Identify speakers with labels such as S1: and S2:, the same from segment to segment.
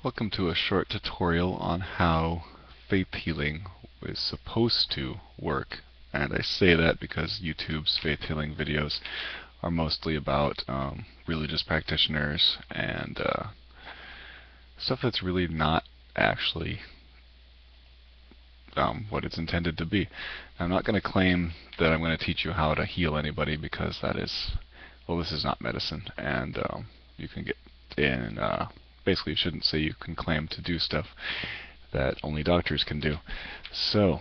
S1: Welcome to a short tutorial on how faith healing is supposed to work. And I say that because YouTube's faith healing videos are mostly about religious practitioners and stuff that's really not actually what it's intended to be. I'm not going to claim that I'm going to teach you how to heal anybody because that is, well, this is not medicine, and you can get in, basically you shouldn't say you can claim to do stuff that only doctors can do. So,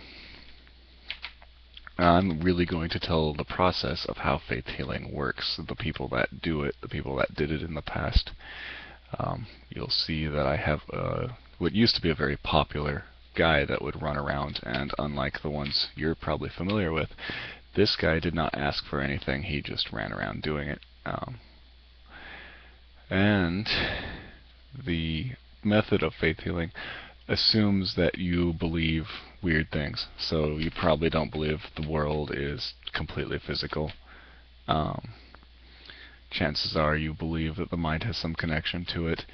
S1: I'm really going to tell the process of how faith healing works, the people that do it, the people that did it in the past. You'll see that I have what used to be a very popular guy that would run around, and unlike the ones you're probably familiar with, this guy did not ask for anything, he just ran around doing it. And the method of faith healing assumes that you believe weird things. So you probably don't believe the world is completely physical. Chances are you believe that the mind has some connection to it.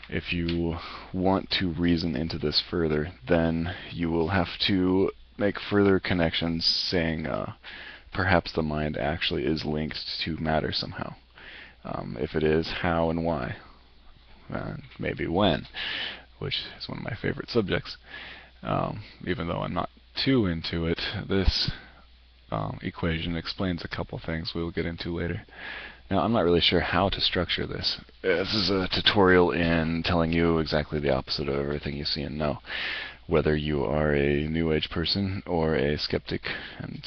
S1: If you want to reason into this further, then you will have to make further connections saying perhaps the mind actually is linked to matter somehow. If it is, how and why. Maybe when, which is one of my favorite subjects. Even though I'm not too into it, this equation explains a couple things we'll get into later. Now, I'm not really sure how to structure this. This is a tutorial in telling you exactly the opposite of everything you see and know, whether you are a New Age person or a skeptic. And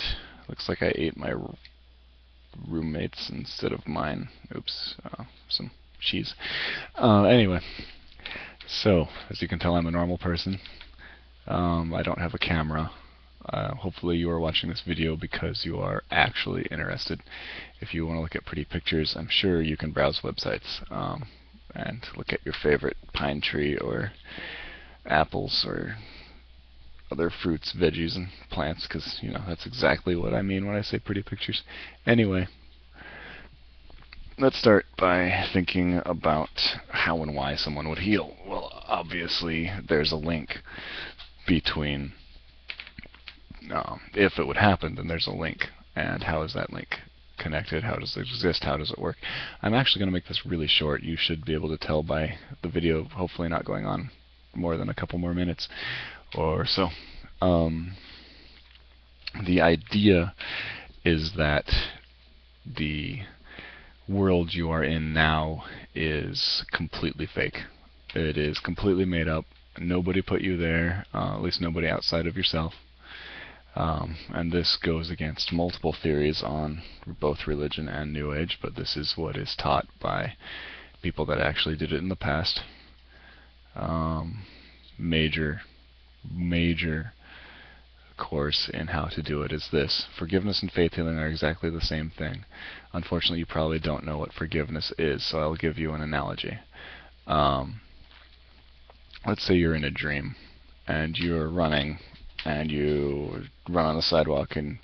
S1: looks like I ate my roommates instead of mine. Oops, some cheese. Anyway, so as you can tell, I'm a normal person. I don't have a camera. Hopefully you are watching this video because you are actually interested. If you want to look at pretty pictures, I'm sure you can browse websites and look at your favorite pine tree or apples or other fruits, veggies, and plants, because you know that's exactly what I mean when I say pretty pictures. Anyway, let's start by thinking about how and why someone would heal. Well, obviously there's a link between if it would happen, then there's a link. And how is that link connected? How does it exist? How does it work? I'm actually going to make this really short. You should be able to tell by the video hopefully not going on more than a couple more minutes or so. The idea is that the world you are in now is completely fake. It is completely made up. Nobody put you there, at least nobody outside of yourself. And this goes against multiple theories on both religion and New Age, but this is what is taught by people that actually did it in the past. Major course in how to do it is this. Forgiveness and faith healing are exactly the same thing. Unfortunately, you probably don't know what forgiveness is, so I'll give you an analogy. Let's say you're in a dream, and you're running, and you run on the sidewalk, and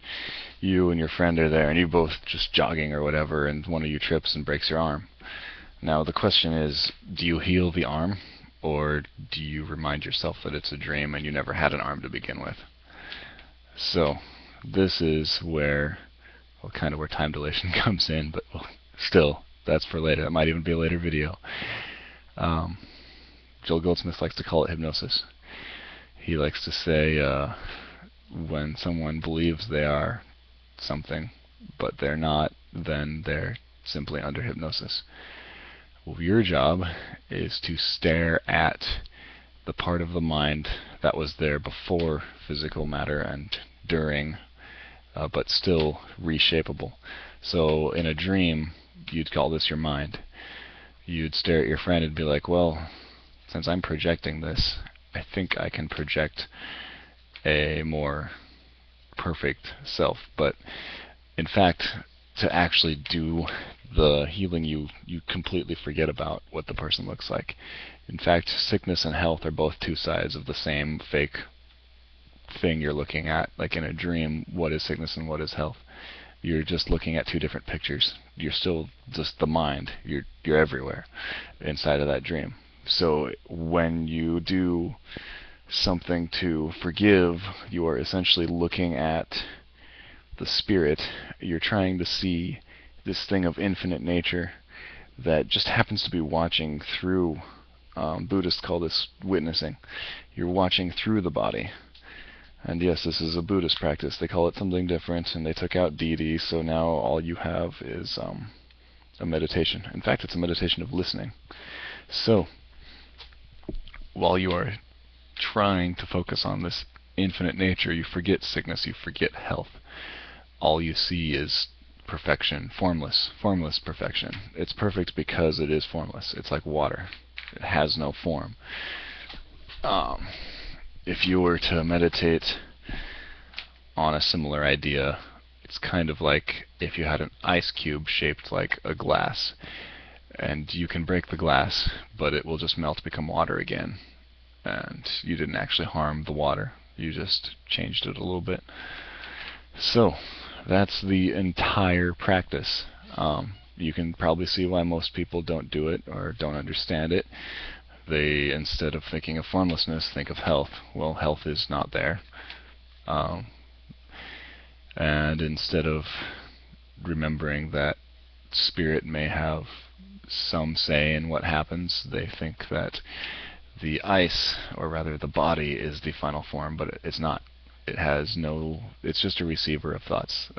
S1: you and your friend are there, and you both just jogging or whatever, and one of you trips and breaks your arm. Now the question is, do you heal the arm, or do you remind yourself that it's a dream and you never had an arm to begin with? So this is where, well, kind of where time dilation comes in, but well, still, that's for later. That might even be a later video. Joel Goldsmith likes to call it hypnosis. He likes to say when someone believes they are something, but they're not, then they're simply under hypnosis. Well, your job is to stare at the part of the mind that was there before physical matter and during, but still reshapeable. So in a dream, you'd call this your mind. You'd stare at your friend and be like, well, since I'm projecting this, I think I can project a more perfect self. But in fact, to actually do the healing, you completely forget about what the person looks like. In fact, sickness and health are both two sides of the same fake thing you're looking at. Like in a dream, what is sickness and what is health? You're just looking at two different pictures. You're still just the mind. You're everywhere inside of that dream. So when you do something to forgive, you are essentially looking at the spirit. You're trying to see this thing of infinite nature that just happens to be watching through. Buddhists call this witnessing. You're watching through the body. And yes, this is a Buddhist practice. They call it something different, and they took out deity, so now all you have is a meditation. In fact, it's a meditation of listening. So, while you are trying to focus on this infinite nature, you forget sickness, you forget health. All you see is perfection, formless perfection. It's perfect because it is formless. It's like water. It has no form. If you were to meditate on a similar idea, it's kind of like if you had an ice cube shaped like a glass, and you can break the glass, but it will just melt, become water again. And you didn't actually harm the water. You just changed it a little bit. So, that's the entire practice. You can probably see why most people don't do it or don't understand it. They, instead of thinking of formlessness, think of health. Well, health is not there. And instead of remembering that spirit may have some say in what happens, they think that the ice, or rather the body, is the final form, but it's not. It has no, it's just a receiver of thoughts,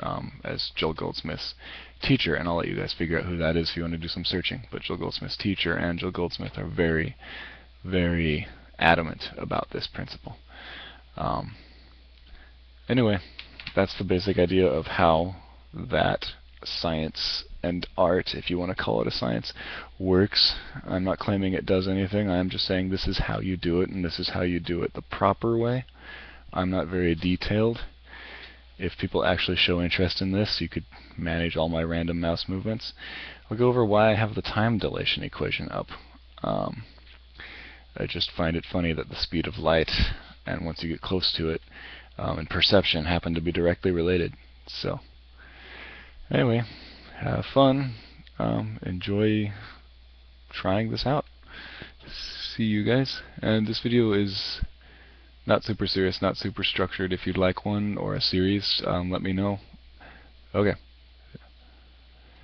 S1: as Joel Goldsmith's teacher, and I'll let you guys figure out who that is if you want to do some searching, but Joel Goldsmith's teacher and Joel Goldsmith are very, very adamant about this principle. Anyway, that's the basic idea of how that science and art, if you want to call it a science, works. I'm not claiming it does anything. I'm just saying this is how you do it, and this is how you do it the proper way. I'm not very detailed. If people actually show interest in this, you could manage all my random mouse movements. I'll go over why I have the time dilation equation up. I just find it funny that the speed of light, and once you get close to it, and perception happen to be directly related. So, anyway, have fun. Enjoy trying this out. See you guys. And this video is not super serious, not super structured. If you'd like one or a series, let me know. Okay.